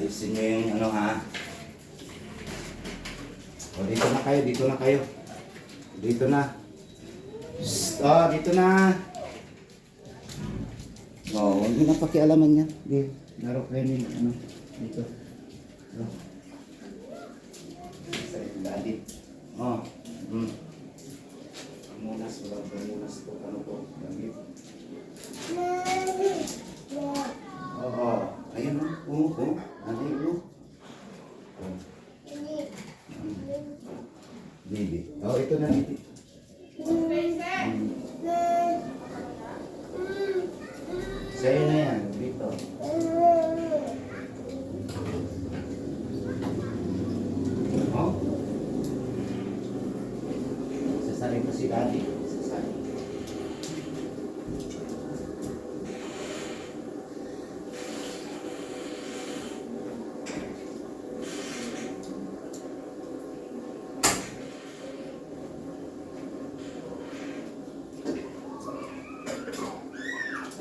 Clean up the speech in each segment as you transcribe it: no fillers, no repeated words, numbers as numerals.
Alisin nyo yung ano ha. O, dito na kayo, dito na kayo. Dito na. Shhh, dito na. O, hindi na pakialaman yan. Dito, laro kayo nila, ano, dito. O. Sa ito dali. O, Munas, walang bermunas ito, ano po, gamit. Oo, ayun o, ayun o. Bibi. Oh, ito na, Bibi. Sa'yo na yan, dito. Oh? Sasarin ko si Daddy. Sasarin.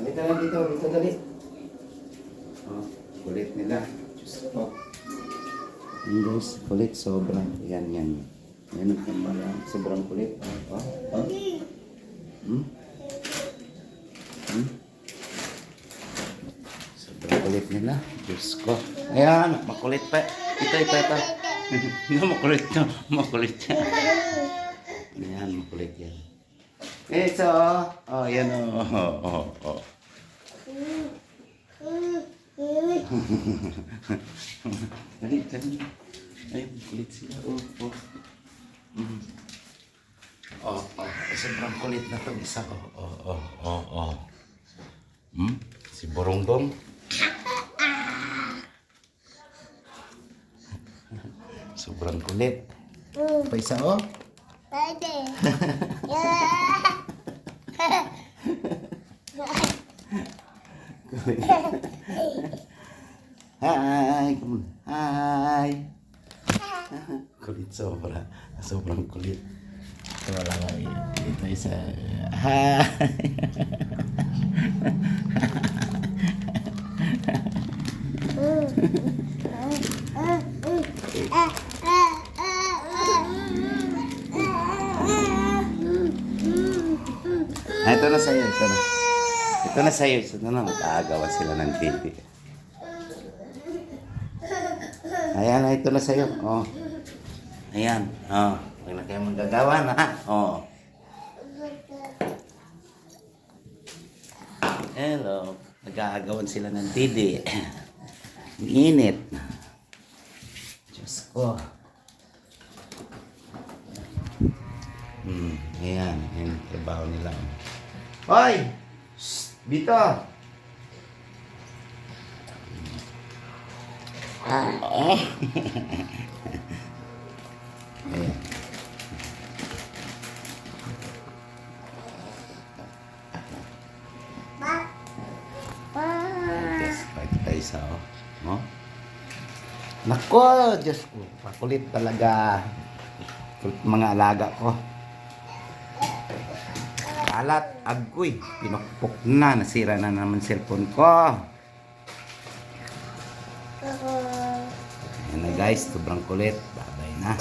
Dito lang, dito dali. Oh, kulit nila. Diyos ko. Yan guys, kulit sobrang. Yan. Yan ang kambala. Sobrang kulit. Oh. Sobrang kulit nila. Diyos ko. Ayan, makulit pa. Ito. Makulit na. Makulit yan. Ayan, makulit yan. So, yan oh. Dali. Ayun, kulit sila. Sobrang kulit na itong isa. Si Borongdong. Sobrang kulit. Pa isa Pwede. Hi. Hi. Kulit sobrang kulit. Wala lagi. Ito isa. Hi. Ito na sa'yo. Ito na sa'yo. Ito na, mag-aagawan sila ng TV. Ayan, ito na sa'yo. Ayan. Huwag na kayo magagawa na. Hello. Nag-aagawan sila ng TV. Ang init. Diyos ko. Ayan. Ayan ang trabaho nila. Hoy! Shhh! Dito! Ayan. Tayo sa Nako! Diyos ko. Pakulit talaga. Kulit mga alaga ko. Kalat, agoy, pinukpok na, nasira na naman cellphone ko. Ayan na guys, sobrang kulit. Babay na.